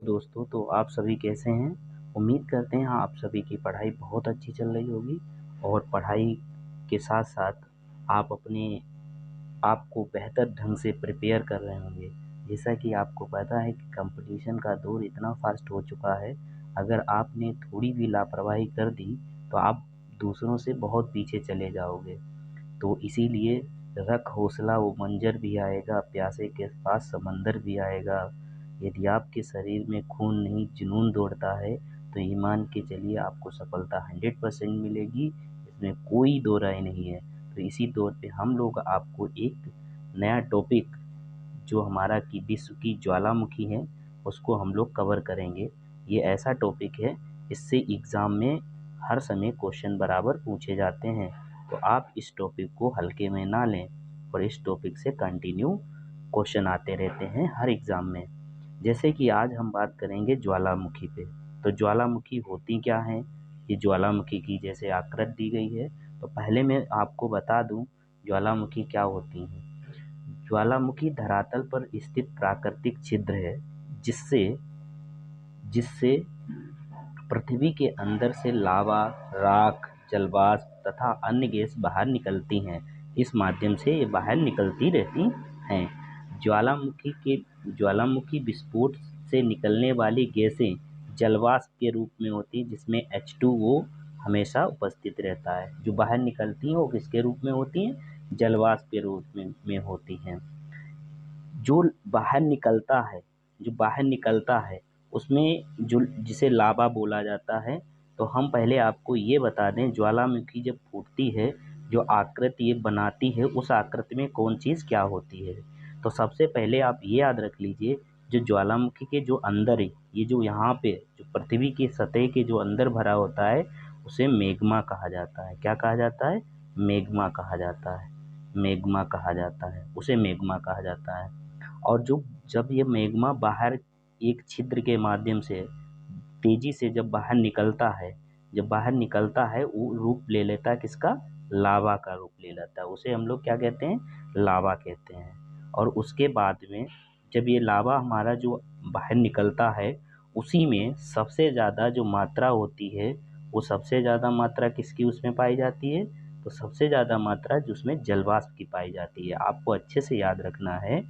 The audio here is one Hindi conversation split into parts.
दोस्तों, तो आप सभी कैसे हैं? उम्मीद करते हैं आप सभी की पढ़ाई बहुत अच्छी चल रही होगी और पढ़ाई के साथ-साथ आप अपने आप को बेहतर ढंग से प्रिपेयर कर रहे होंगे। जैसा कि आपको पता है कि कॉम्पिटिशन का दौर इतना फ़ास्ट हो चुका है, अगर आपने थोड़ी भी लापरवाही कर दी, तो आप दूसरों से बहुत पीछे चले जाओगे। तो इसीलिए रख हौसला, वो मंज़र भी आएगा, प्यासे के पास समंदर भी आएगा। यदि आपके शरीर में खून नहीं जुनून दौड़ता है, तो ये मान के चलिए आपको सफलता 100% मिलेगी, इसमें कोई दो राय नहीं है। तो इसी तौर पे हम लोग आपको एक नया टॉपिक जो हमारा कि विश्व की ज्वालामुखी है, उसको हम लोग कवर करेंगे। ये ऐसा टॉपिक है, इससे एग्ज़ाम में हर समय क्वेश्चन बराबर पूछे जाते हैं। तो आप इस टॉपिक को हल्के में ना लें और इस टॉपिक से कंटिन्यू क्वेश्चन आते रहते हैं हर एग्ज़ाम में। जैसे कि आज हम बात करेंगे ज्वालामुखी पे। तो ज्वालामुखी होती क्या हैं? ये ज्वालामुखी की जैसे आकृति दी गई है, तो पहले मैं आपको बता दूं ज्वालामुखी क्या होती हैं। ज्वालामुखी धरातल पर स्थित प्राकृतिक छिद्र है, जिससे जिससे पृथ्वी के अंदर से लावा, राख, जलवाष्प तथा अन्य गैस बाहर निकलती हैं। इस माध्यम से ये बाहर निकलती रहती हैं। ज्वालामुखी विस्फोट से निकलने वाली गैसें जलवाष्प के रूप में होती हैं, जिसमें H2O हमेशा उपस्थित रहता है। जो बाहर निकलती हैं वो किसके रूप में होती हैं? जलवाष्प के रूप में होती हैं। जो बाहर निकलता है जो बाहर निकलता है उसमें जो जिसे लावा बोला जाता है। तो हम पहले आपको ये बता दें, ज्वालामुखी जब फूटती है, जो आकृति ये बनाती है, उस आकृति में कौन चीज़ क्या होती है। तो सबसे पहले आप ये याद रख लीजिए, जो ज्वालामुखी के जो अंदर है, ये जो यहाँ पे जो पृथ्वी की सतह के जो अंदर भरा होता है, उसे मैग्मा कहा जाता है। क्या कहा जाता है? मैग्मा कहा जाता है। मैग्मा कहा जाता है, उसे मैग्मा कहा जाता है। और जब ये मैग्मा बाहर एक छिद्र के माध्यम से तेजी से जब बाहर निकलता है वो रूप ले लेता है किसका? लावा का रूप ले लेता है। उसे हम लोग क्या कहते हैं? लावा कहते हैं। और उसके बाद में जब ये लावा हमारा जो बाहर निकलता है, उसी में सबसे ज़्यादा जो मात्रा होती है, वो सबसे ज़्यादा मात्रा किसकी उसमें पाई जाती है? तो सबसे ज़्यादा मात्रा जिसमें जलवाष्प की पाई जाती है। आपको अच्छे से याद रखना है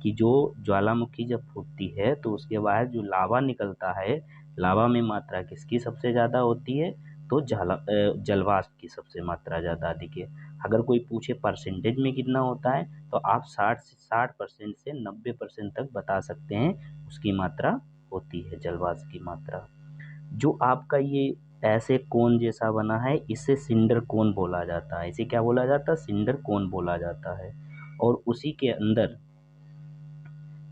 कि जो ज्वालामुखी जब फूटती है, तो उसके बाद जो लावा निकलता है, लावा में मात्रा किसकी सबसे ज़्यादा होती है? तो जलवाष्प की सबसे मात्रा ज़्यादा अधिक है। अगर कोई पूछे परसेंटेज में कितना होता है, तो आप 60% से 90% तक बता सकते हैं उसकी मात्रा होती है, जलवाष्प की मात्रा। जो आपका ये ऐसे कोन जैसा बना है, इसे सिंडर कोन बोला जाता है। इसे क्या बोला जाता है? सिंडर कोन बोला जाता है। और उसी के अंदर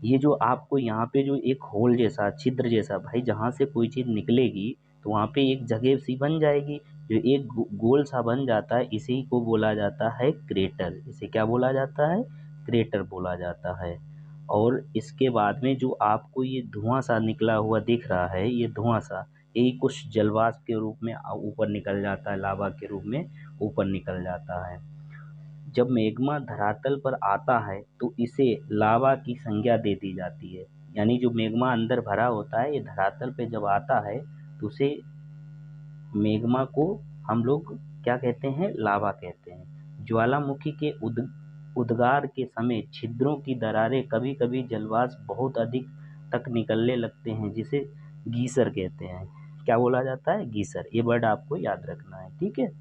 ये जो आपको यहाँ पे जो एक होल जैसा, छिद्र जैसा, भाई जहाँ से कोई चीज़ निकलेगी तो वहाँ पे एक जगह सी बन जाएगी, जो एक गोल सा बन जाता है, इसी को बोला जाता है क्रेटर। इसे क्या बोला जाता है? क्रेटर बोला जाता है। और इसके बाद में जो आपको ये धुआं सा निकला हुआ दिख रहा है, ये धुआं सा, यही कुछ जलवाष्प के रूप में ऊपर निकल जाता है, लावा के रूप में ऊपर निकल जाता है। जब मैग्मा धरातल पर आता है, तो इसे लावा की संज्ञा दे दी जाती है। यानी जो मैग्मा अंदर भरा होता है, ये धरातल पे जब आता है, तो उसे मैग्मा को हम लोग क्या कहते हैं? लावा कहते हैं। ज्वालामुखी के उद्गार के समय छिद्रों की दरारें कभी-कभी जलवाष्प बहुत अधिक तक निकलने लगते हैं, जिसे गीसर कहते हैं। क्या बोला जाता है? गीसर। ये वर्ड आपको याद रखना है, ठीक है?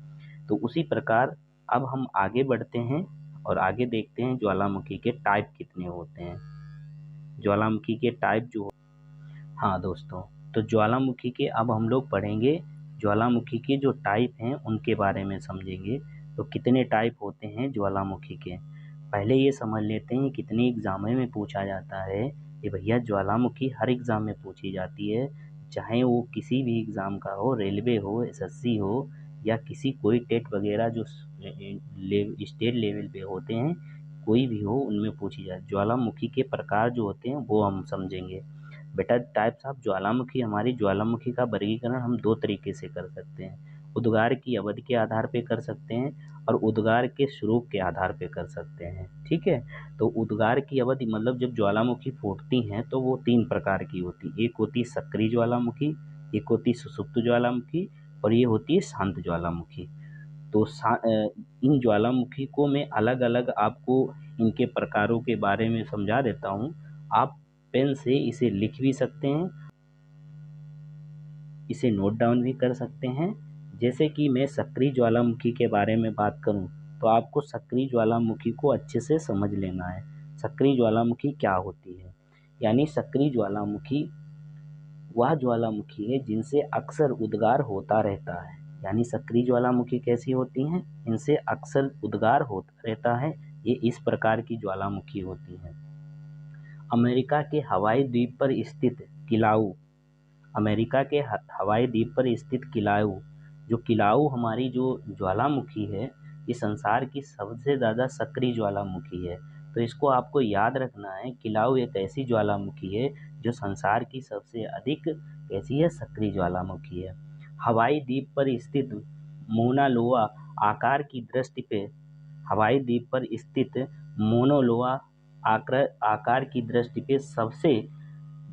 तो उसी प्रकार अब हम आगे बढ़ते हैं और आगे देखते हैं ज्वालामुखी के टाइप कितने होते हैं। ज्वालामुखी के टाइप जो, हाँ दोस्तों, तो ज्वालामुखी के अब हम लोग पढ़ेंगे, ज्वालामुखी के जो टाइप हैं उनके बारे में समझेंगे। तो कितने टाइप होते हैं ज्वालामुखी के? पहले ये समझ लेते हैं कितने एग्जाम में पूछा जाता है। ये भैया ज्वालामुखी हर एग्ज़ाम में पूछी जाती है, चाहे वो किसी भी एग्ज़ाम का हो, रेलवे हो, एसएससी हो, या किसी कोई टेट वगैरह जो स्टेट लेवल पे होते हैं, कोई भी हो, उनमें पूछी जाए। ज्वालामुखी के प्रकार जो होते हैं वो हम समझेंगे। बेटा टाइप्स ऑफ ज्वालामुखी, हमारी ज्वालामुखी का वर्गीकरण हम दो तरीके से कर सकते हैं। उद्गार की अवधि के आधार पे कर सकते हैं और उद्गार के स्वरूप के आधार पे कर सकते हैं। ठीक है, तो उद्गार की अवधि मतलब जब ज्वालामुखी फूटती हैं तो वो 3 प्रकार की होती है। एक होती है सक्रिय ज्वालामुखी, एक होती है सुषुप्त ज्वालामुखी और ये होती है शांत ज्वालामुखी। तो इन ज्वालामुखी को मैं अलग अलग आपको इनके प्रकारों के बारे में समझा देता हूँ। आप पेन से इसे लिख भी सकते हैं, इसे नोट डाउन भी कर सकते हैं। जैसे कि मैं सक्रिय ज्वालामुखी के बारे में बात करूं तो आपको सक्रिय ज्वालामुखी को अच्छे से समझ लेना है। सक्रिय ज्वालामुखी क्या होती है? यानी सक्रिय ज्वालामुखी वह ज्वालामुखी है जिनसे अक्सर उद्गार होता रहता है। यानी सक्रिय ज्वालामुखी कैसी होती हैं? इनसे अक्सर उद्गार होता रहता है। ये इस प्रकार की ज्वालामुखी होती हैं। अमेरिका के हवाई द्वीप पर स्थित किलाउ अमेरिका के हवाई द्वीप पर स्थित किलाउ, जो किलाउ हमारी जो ज्वालामुखी है, ये संसार की सबसे ज़्यादा सक्रिय ज्वालामुखी है। तो इसको आपको याद रखना है। किलाउ एक ऐसी ज्वालामुखी है जो संसार की सबसे अधिक कैसी है? सक्रिय ज्वालामुखी है। हवाई द्वीप पर स्थित मोना लोआ आकार की दृष्टि पे हवाई द्वीप पर स्थित मोनोलोआ आकार की दृष्टि पे सबसे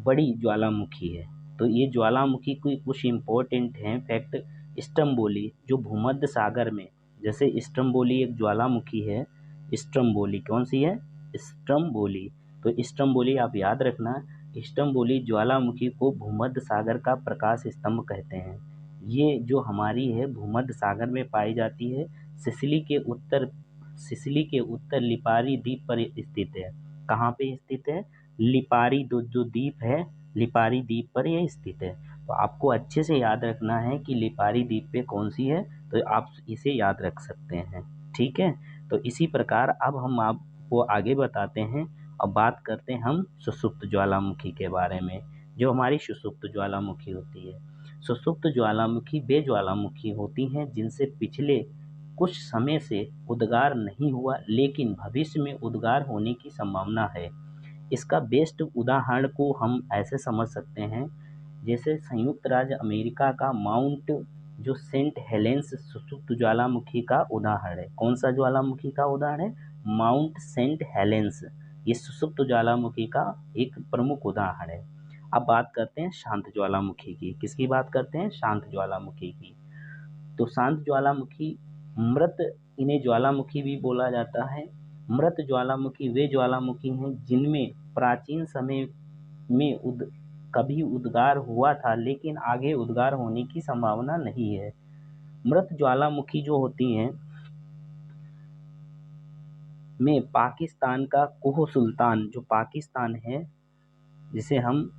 बड़ी ज्वालामुखी है। तो ये ज्वालामुखी कोई कुछ इम्पोर्टेंट हैं फैक्ट। स्ट्रम्बोली जो भूमध्य सागर में, जैसे स्ट्रम्बोली एक ज्वालामुखी है। स्ट्रम्बोली कौन सी है? स्ट्रम्बोली। तो स्ट्रम्बोली आप याद रखना। स्ट्रम्बोली ज्वालामुखी को भूमध्य सागर का प्रकाश स्तंभ कहते हैं। ये जो हमारी है भूमध्य सागर में पाई जाती है। सिसिली के उत्तर लिपारी द्वीप पर स्थित है। कहाँ पे स्थित है? लिपारी जो द्वीप है, लिपारी द्वीप पर यह स्थित है। तो आपको अच्छे से याद रखना है कि लिपारी द्वीप पे कौन सी है, तो आप इसे याद रख सकते हैं। ठीक है, तो इसी प्रकार अब हम आपको आगे बताते हैं। अब बात करते हैं हम सुषुप्त ज्वालामुखी के बारे में। जो हमारी सुषुप्त ज्वालामुखी होती है, सुषुप्त ज्वालामुखी वे ज्वालामुखी होती हैं जिनसे पिछले कुछ समय से उद्गार नहीं हुआ, लेकिन भविष्य में उद्गार होने की संभावना है। इसका बेस्ट उदाहरण को हम ऐसे समझ सकते हैं, जैसे संयुक्त राज्य अमेरिका का माउंट जो सेंट हेलेंस सुषुप्त ज्वालामुखी का उदाहरण है। कौन सा ज्वालामुखी का उदाहरण है? Mount Saint Helens. ये सुषुप्त ज्वालामुखी का एक प्रमुख उदाहरण है। अब बात करते हैं शांत ज्वालामुखी की। किसकी बात करते हैं? शांत ज्वालामुखी की। तो शांत ज्वालामुखी मृत, इन्हें ज्वालामुखी भी बोला जाता है। मृत ज्वालामुखी वे ज्वालामुखी हैं जिनमें प्राचीन समय में कभी उद्गार हुआ था, लेकिन आगे उद्गार होने की संभावना नहीं है। मृत ज्वालामुखी जो होती हैं में पाकिस्तान का कोह सुल्तान, जो पाकिस्तान है जिसे हम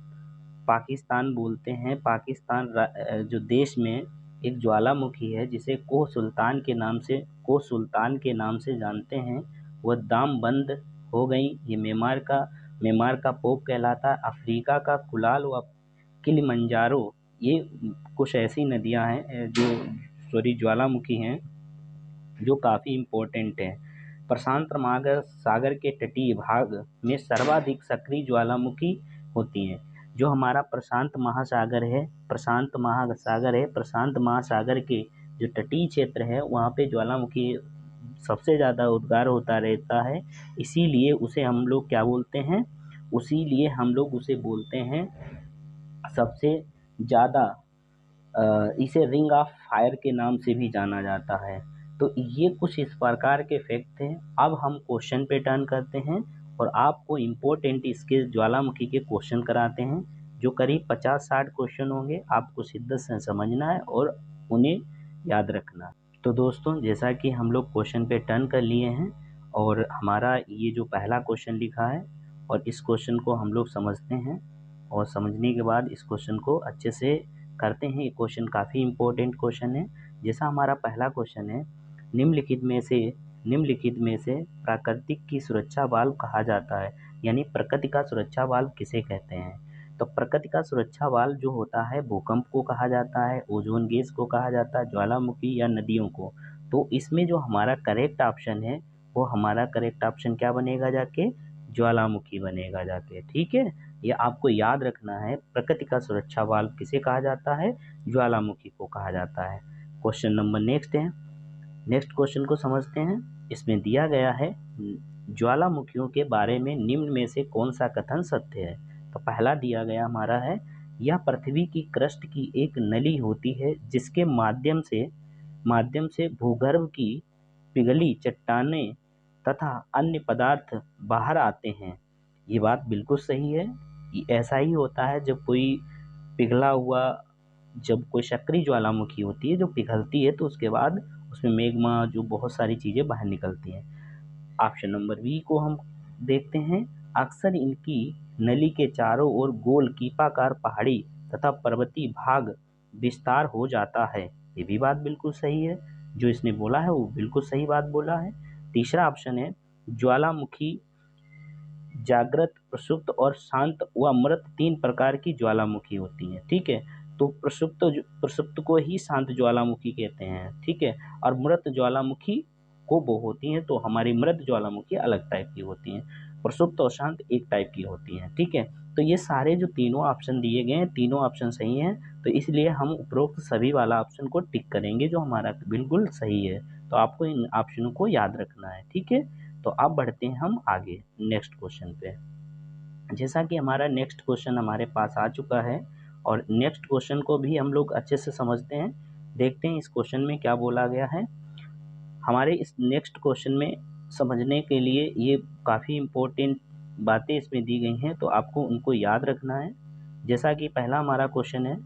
पाकिस्तान बोलते हैं, पाकिस्तान जो देश में एक ज्वालामुखी है जिसे कोह सुल्तान के नाम से जानते हैं, वह दाम बंद हो गई। ये मेमार का पोप कहलाता है। अफ्रीका का कुलाल व किलिमंजारो, ये कुछ ऐसी नदियां हैं जो ज्वालामुखी हैं जो काफ़ी इम्पोर्टेंट हैं। प्रशांत महासागर के तटीय भाग में सर्वाधिक सक्रिय ज्वालामुखी होती हैं। जो हमारा प्रशांत महासागर है, प्रशांत महासागर के जो तटीय क्षेत्र है वहाँ पे ज्वालामुखी सबसे ज़्यादा उद्गार होता रहता है। इसीलिए उसे हम लोग क्या बोलते हैं? उसे बोलते हैं सबसे ज़्यादा, इसे रिंग ऑफ फायर के नाम से भी जाना जाता है। तो ये कुछ इस प्रकार के फैक्ट थे। अब हम क्वेश्चन पे टर्न करते हैं और आपको इम्पोर्टेंट इसके ज्वालामुखी के क्वेश्चन कराते हैं, जो करीब 50-60 क्वेश्चन होंगे। आपको शिद्दत से समझना है और उन्हें याद रखना। तो दोस्तों, जैसा कि हम लोग क्वेश्चन पे टर्न कर लिए हैं और हमारा ये जो पहला क्वेश्चन लिखा है और इस क्वेश्चन को हम लोग समझते हैं और समझने के बाद इस क्वेश्चन को अच्छे से करते हैं। ये क्वेश्चन काफ़ी इम्पोर्टेंट क्वेश्चन है। जैसा हमारा पहला क्वेश्चन है, निम्नलिखित में से प्राकृतिक की सुरक्षा वाल्व कहा जाता है, यानी प्रकृति का सुरक्षा वाल्व किसे कहते हैं? तो प्रकृति का सुरक्षा वाल्व जो होता है भूकंप को कहा जाता है, ओजोन गैस को कहा जाता है, ज्वालामुखी या नदियों को। तो इसमें जो हमारा करेक्ट ऑप्शन है, वो हमारा करेक्ट ऑप्शन क्या बनेगा जाके? ज्वालामुखी बनेगा जाके। ठीक है, ये आपको याद रखना है। प्रकृति का सुरक्षा वाल्व किसे कहा जाता है? ज्वालामुखी को कहा जाता है। क्वेश्चन नंबर नेक्स्ट है, नेक्स्ट क्वेश्चन को समझते हैं। इसमें दिया गया है ज्वालामुखियों के बारे में निम्न में से कौन सा कथन सत्य है। तो पहला दिया गया हमारा है, यह पृथ्वी की क्रस्ट की एक नली होती है जिसके माध्यम से भूगर्भ की पिघली चट्टानें तथा अन्य पदार्थ बाहर आते हैं। ये बात बिल्कुल सही है। ऐसा ही होता है जब कोई पिघला हुआ, जब कोई सक्रिय ज्वालामुखी होती है जो पिघलती है तो उसके बाद उसमें मैग्मा जो बहुत सारी चीज़ें बाहर निकलती हैं। ऑप्शन नंबर बी को हम देखते हैं, अक्सर इनकी नली के चारों ओर गोल कीपाकार पहाड़ी तथा पर्वतीय भाग विस्तार हो जाता है। ये भी बात बिल्कुल सही है, जो इसने बोला है वो बिल्कुल सही बात बोला है। तीसरा ऑप्शन है, ज्वालामुखी जागृत, प्रसुप्त और शांत व मृत 3 प्रकार की ज्वालामुखी होती हैं। ठीक है, तो प्रसुप्त को ही शांत ज्वालामुखी कहते हैं। ठीक है, और मृत ज्वालामुखी को वो होती हैं, तो हमारी मृत ज्वालामुखी अलग टाइप की होती हैं, प्रसुप्त और शांत एक टाइप की होती हैं। ठीक है, तो ये सारे जो तीनों ऑप्शन दिए गए हैं, तीनों ऑप्शन सही हैं, तो इसलिए हम उपरोक्त सभी वाला ऑप्शन को टिक करेंगे जो हमारा बिल्कुल सही है। तो आपको इन ऑप्शनों को याद रखना है। ठीक है, तो अब बढ़ते हैं हम आगे नेक्स्ट क्वेश्चन पे। जैसा कि हमारा नेक्स्ट क्वेश्चन हमारे पास आ चुका है और नेक्स्ट क्वेश्चन को भी हम लोग अच्छे से समझते हैं, देखते हैं इस क्वेश्चन में क्या बोला गया है। हमारे इस नेक्स्ट क्वेश्चन में समझने के लिए ये काफ़ी इम्पोर्टेंट बातें इसमें दी गई हैं, तो आपको उनको याद रखना है। जैसा कि पहला हमारा क्वेश्चन है,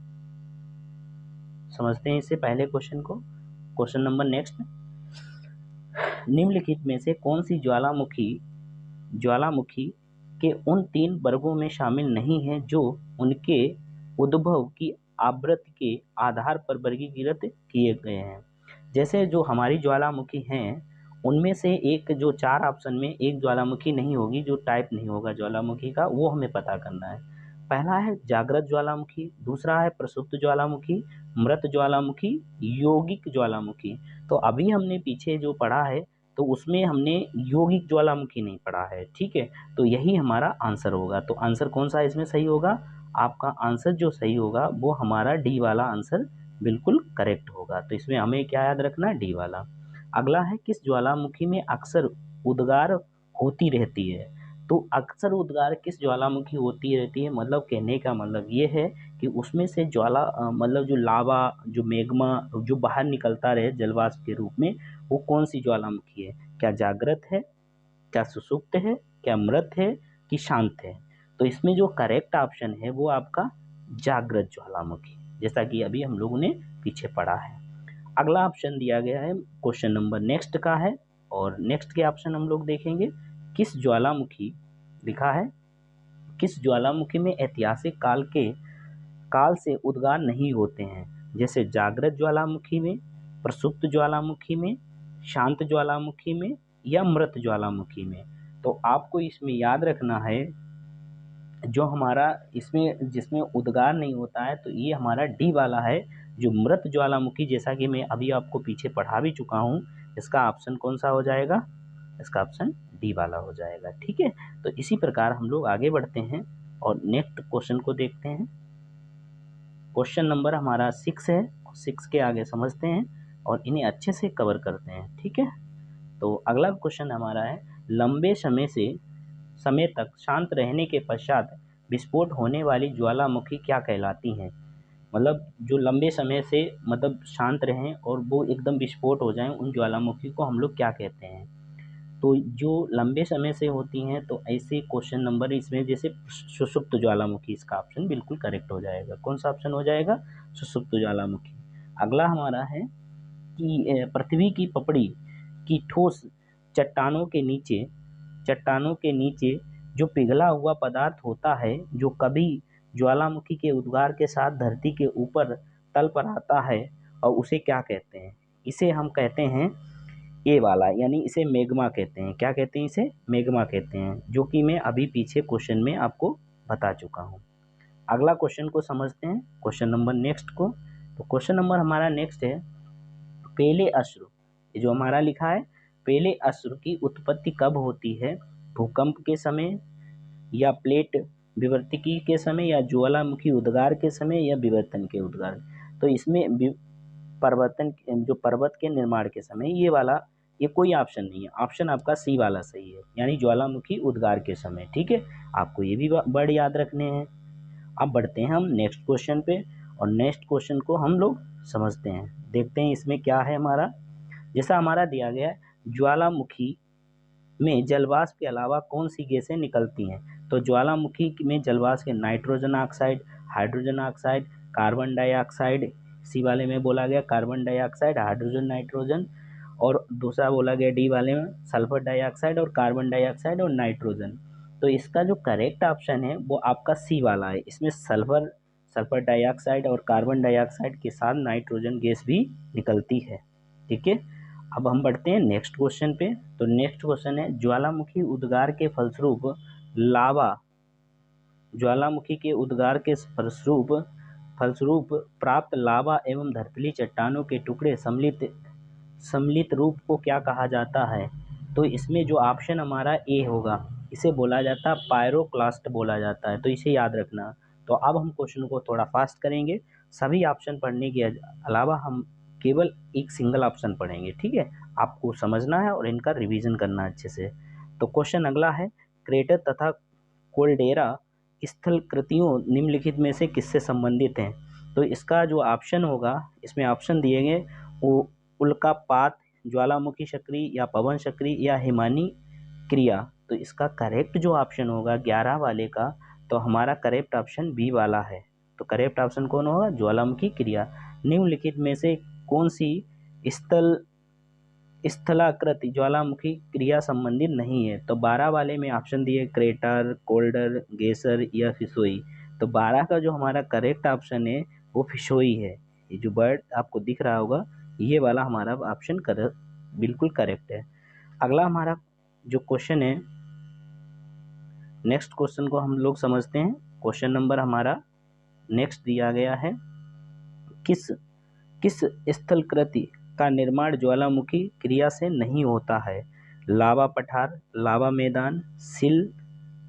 समझते हैं इससे पहले क्वेश्चन को। क्वेश्चन नंबर नेक्स्ट, निम्नलिखित में से कौन सी ज्वालामुखी के उन 3 वर्गों में शामिल नहीं है जो उनके उद्भव की आवृत्ति के आधार पर वर्गीकृत किए गए हैं। जैसे जो हमारी ज्वालामुखी हैं उनमें से एक, जो 4 ऑप्शन में एक ज्वालामुखी नहीं होगी, जो टाइप नहीं होगा ज्वालामुखी का, वो हमें पता करना है। पहला है जागृत ज्वालामुखी, दूसरा है प्रसुप्त ज्वालामुखी, मृत ज्वालामुखी, यौगिक ज्वालामुखी। तो अभी हमने पीछे जो पढ़ा है तो उसमें हमने यौगिक ज्वालामुखी नहीं पढ़ा है। ठीक है, तो यही हमारा आंसर होगा। तो आंसर कौन सा इसमें सही होगा? आपका आंसर जो सही होगा वो हमारा डी वाला आंसर बिल्कुल करेक्ट होगा। तो इसमें हमें क्या याद रखना है? डी वाला। अगला है, किस ज्वालामुखी में अक्सर उद्गार होती रहती है? तो अक्सर उद्गार किस ज्वालामुखी होती रहती है, मतलब कहने का मतलब ये है कि उसमें से मतलब जो लावा, जो मैग्मा जो बाहर निकलता रहे जलवाष्प के रूप में, वो कौन सी ज्वालामुखी है? क्या जागृत है, क्या सुषुप्त है, क्या मृत है, कि शांत है? तो इसमें जो करेक्ट ऑप्शन है वो आपका जागृत ज्वालामुखी, जैसा कि अभी हम लोगों ने पीछे पढ़ा है। अगला ऑप्शन दिया गया है क्वेश्चन नंबर नेक्स्ट का है, और नेक्स्ट के ऑप्शन हम लोग देखेंगे। किस ज्वालामुखी, लिखा है, किस ज्वालामुखी में ऐतिहासिक काल से उद्गार नहीं होते हैं? जैसे जागृत ज्वालामुखी में, प्रसुप्त ज्वालामुखी में, शांत ज्वालामुखी में, या मृत ज्वालामुखी में। तो आपको इसमें याद रखना है, जो हमारा इसमें जिसमें उद्गार नहीं होता है, तो ये हमारा डी वाला है, जो मृत ज्वालामुखी, जैसा कि मैं अभी आपको पीछे पढ़ा भी चुका हूँ। इसका ऑप्शन कौन सा हो जाएगा? इसका ऑप्शन डी वाला हो जाएगा। ठीक है, तो इसी प्रकार हम लोग आगे बढ़ते हैं और नेक्स्ट क्वेश्चन को देखते हैं। क्वेश्चन नंबर हमारा 6 है, 6 के आगे समझते हैं और इन्हें अच्छे से कवर करते हैं। ठीक है, तो अगला क्वेश्चन हमारा है, लंबे समय तक शांत रहने के पश्चात विस्फोट होने वाली ज्वालामुखी क्या कहलाती हैं? मतलब जो लंबे समय से मतलब शांत रहें और वो एकदम विस्फोट हो जाएं, उन ज्वालामुखी को हम लोग क्या कहते हैं? तो जो लंबे समय से होती हैं, तो ऐसे क्वेश्चन नंबर इसमें जैसे सुषुप्त ज्वालामुखी, इसका ऑप्शन बिल्कुल करेक्ट हो जाएगा। कौन सा ऑप्शन हो जाएगा? सुषुप्त ज्वालामुखी। अगला हमारा है कि पृथ्वी की पपड़ी की ठोस चट्टानों के नीचे जो पिघला हुआ पदार्थ होता है, जो कभी ज्वालामुखी के उद्गार के साथ धरती के ऊपर तल पर आता है, और उसे क्या कहते हैं? इसे हम कहते हैं ए वाला, यानी इसे मैग्मा कहते हैं। क्या कहते हैं? इसे मैग्मा कहते हैं, जो कि मैं अभी पीछे क्वेश्चन में आपको बता चुका हूँ। अगला क्वेश्चन को समझते हैं, क्वेश्चन नंबर नेक्स्ट को। तो क्वेश्चन नंबर हमारा नेक्स्ट है, पहले अश्रु, ये जो हमारा लिखा है, पहले अश्रु की उत्पत्ति कब होती है? भूकंप के समय, या प्लेट विवर्तकी के समय, या ज्वालामुखी उद्गार के समय, या विवर्तन के उद्गार? तो इसमें जो पर्वत के निर्माण के समय, ये वाला ये कोई ऑप्शन नहीं है, ऑप्शन आपका सी वाला सही है, यानी ज्वालामुखी उद्गार के समय। ठीक है, आपको ये भी वर्ड याद रखने हैं। अब बढ़ते हैं हम नेक्स्ट क्वेश्चन पे, और नेक्स्ट क्वेश्चन को हम लोग समझते हैं, देखते हैं इसमें क्या है हमारा। जैसा हमारा दिया गया है, ज्वालामुखी में जलवाष्प के अलावा कौन सी गैसें निकलती हैं? तो ज्वालामुखी में जलवाष्प के nitrogen oxide, hydrogen oxide, carbon dioxide, सी वाले में बोला गया कार्बन डाइऑक्साइड, हाइड्रोजन, नाइट्रोजन, और दूसरा बोला गया डी वाले में सल्फर डाइऑक्साइड और कार्बन डाइऑक्साइड और नाइट्रोजन। तो इसका जो करेक्ट ऑप्शन है वो आपका सी वाला है। इसमें सल्फर डाइऑक्साइड और कार्बन डाइऑक्साइड के साथ नाइट्रोजन गैस भी निकलती है। ठीक है, अब हम बढ़ते हैं नेक्स्ट क्वेश्चन पे। तो नेक्स्ट क्वेश्चन है, ज्वालामुखी उद्गार के फलस्वरूप प्राप्त लावा एवं धर्तली चट्टानों के टुकड़े सम्मिलित रूप को क्या कहा जाता है? तो इसमें जो ऑप्शन हमारा ए होगा, इसे बोला जाता है पायरोक्लास्ट बोला जाता है, तो इसे याद रखना। तो अब हम क्वेश्चन को थोड़ा फास्ट करेंगे, सभी ऑप्शन पढ़ने के अलावा हम केवल एक सिंगल ऑप्शन पढ़ेंगे। ठीक है, आपको समझना है और इनका रिवीजन करना अच्छे से। तो क्वेश्चन अगला है, क्रेटर तथा कोल्डेरा स्थल कृतियों निम्नलिखित में से किससे संबंधित हैं? तो इसका जो ऑप्शन होगा, इसमें ऑप्शन दिए गए, वो उल्कापात, ज्वालामुखी चक्री, या पवन चक्री, या हिमानी क्रिया। तो इसका करेक्ट जो ऑप्शन होगा 11 वाले का, तो हमारा करेक्ट ऑप्शन बी वाला है। तो करेक्ट ऑप्शन कौन होगा? ज्वालामुखी क्रिया। निम्नलिखित में से कौन सी स्थलाकृति ज्वालामुखी क्रिया संबंधित नहीं है? तो 12 वाले में ऑप्शन दिए क्रेटर, कोल्डर, गेसर या फिशोई। तो 12 का जो हमारा करेक्ट ऑप्शन है वो फिशोई है। ये जो बर्ड आपको दिख रहा होगा, ये वाला हमारा ऑप्शन बिल्कुल करेक्ट है। अगला हमारा जो क्वेश्चन है, नेक्स्ट क्वेश्चन को हम लोग समझते हैं। क्वेश्चन नंबर हमारा नेक्स्ट दिया गया है, किस स्थलकृति का निर्माण ज्वालामुखी क्रिया से नहीं होता है? लावा पठार, लावा मैदान, सिल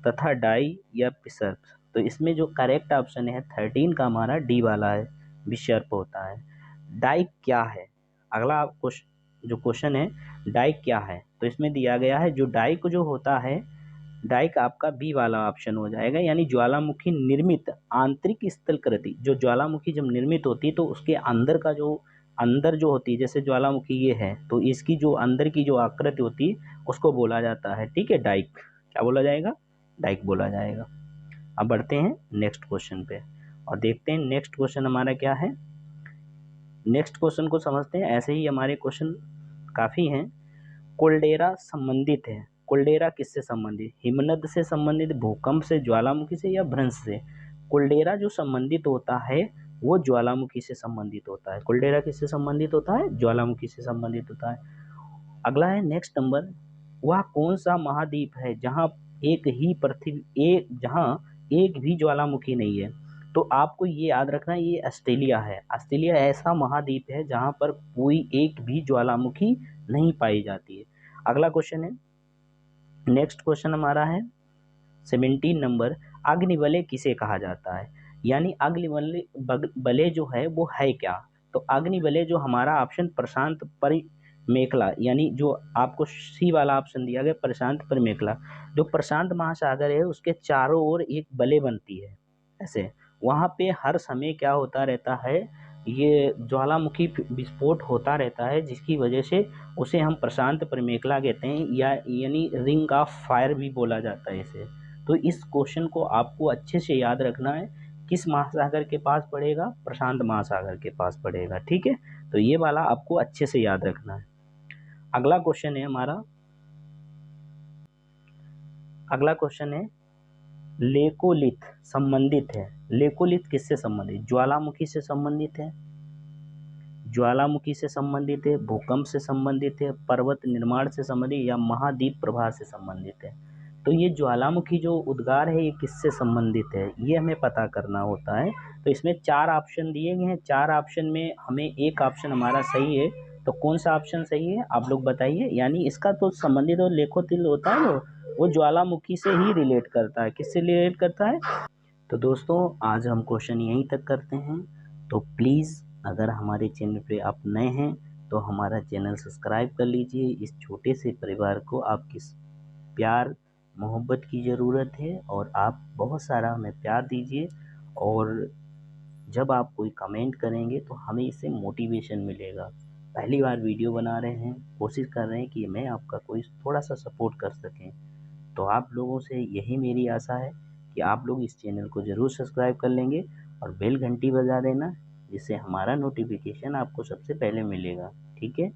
तथा डाई या पिसर। तो इसमें जो करेक्ट ऑप्शन है 13 का हमारा डी वाला है, विषर्प होता है। डाइक क्या है? अगला जो क्वेश्चन है, डाइक क्या है? तो इसमें दिया गया है, जो डाइक जो होता है, डाइक आपका बी वाला ऑप्शन हो जाएगा, यानी ज्वालामुखी निर्मित आंतरिक स्थलकृति। जो ज्वालामुखी जब निर्मित होती है तो उसके अंदर जो होती है, जैसे ज्वालामुखी ये है, तो इसकी जो अंदर की जो आकृति होती है उसको बोला जाता है। ठीक है, डाइक। क्या बोला जाएगा? डाइक बोला जाएगा। अब बढ़ते हैं नेक्स्ट क्वेश्चन पे और देखते हैं नेक्स्ट क्वेश्चन हमारा क्या है। नेक्स्ट क्वेश्चन को समझते हैं, ऐसे ही हमारे क्वेश्चन काफ़ी हैं। कोल्डेरा संबंधित है, कोल्डेरा किससे संबंधित? हिमनद से संबंधित, भूकंप से, ज्वालामुखी से, या भ्रंश से? कोल्डेरा जो संबंधित होता है वो ज्वालामुखी से संबंधित होता है। कोल्डेरा किससे संबंधित होता है? ज्वालामुखी से संबंधित होता है। अगला है नेक्स्ट नंबर, वह कौन सा महाद्वीप है जहाँ एक भी ज्वालामुखी नहीं है? तो आपको ये याद रखना है, ये ऑस्ट्रेलिया है। ऑस्ट्रेलिया ऐसा महाद्वीप है जहाँ पर कोई एक भी ज्वालामुखी नहीं पाई जाती है। अगला क्वेश्चन है, नेक्स्ट क्वेश्चन हमारा है 17 नंबर, अग्निवलय किसे कहा जाता है? यानी अग्निवलय जो है वो है क्या? तो अग्निवलय जो हमारा ऑप्शन प्रशांत परिमेखला, यानी जो आपको सी वाला ऑप्शन दिया गया प्रशांत परिमेखला, जो प्रशांत महासागर है उसके चारों ओर एक वलय बनती है। ऐसे वहाँ पे हर समय क्या होता रहता है, ये ज्वालामुखी विस्फोट होता रहता है, जिसकी वजह से उसे हम प्रशांत परिमेखला कहते हैं, या यानी रिंग ऑफ फायर भी बोला जाता है इसे। तो इस क्वेश्चन को आपको अच्छे से याद रखना है, किस महासागर के पास पड़ेगा? प्रशांत महासागर के पास पड़ेगा। ठीक है, तो ये वाला आपको अच्छे से याद रखना है। अगला क्वेश्चन है हमारा, अगला क्वेश्चन है, लेकोलिथ संबंधित है। लेकोलिथ किससे संबंधित? ज्वालामुखी से संबंधित है, ज्वालामुखी से संबंधित है, भूकंप से संबंधित है, पर्वत निर्माण से संबंधित, या महाद्वीप प्रवाह से संबंधित है? तो ये ज्वालामुखी जो उद्गार है ये किससे संबंधित है, ये हमें पता करना होता है। तो इसमें 4 ऑप्शन दिए गए हैं, 4 ऑप्शन में हमें एक ऑप्शन हमारा सही है। तो कौन सा ऑप्शन सही है आप लोग बताइए। यानी इसका तो संबंधित और लेखोतिल होता है वो ज्वालामुखी से ही रिलेट करता है। किससे रिलेट करता है? तो दोस्तों आज हम क्वेश्चन यहीं तक करते हैं। तो प्लीज़ अगर हमारे चैनल पे आप नए हैं तो हमारा चैनल सब्सक्राइब कर लीजिए। इस छोटे से परिवार को आपकी प्यार मोहब्बत की ज़रूरत है और आप बहुत सारा हमें प्यार दीजिए। और जब आप कोई कमेंट करेंगे तो हमें इससे मोटिवेशन मिलेगा। पहली बार वीडियो बना रहे हैं, कोशिश कर रहे हैं कि मैं आपका कोई थोड़ा सा सपोर्ट कर सकें। तो आप लोगों से यही मेरी आशा है कि आप लोग इस चैनल को ज़रूर सब्सक्राइब कर लेंगे और बेल घंटी बजा देना, जिससे हमारा नोटिफिकेशन आपको सबसे पहले मिलेगा। ठीक है।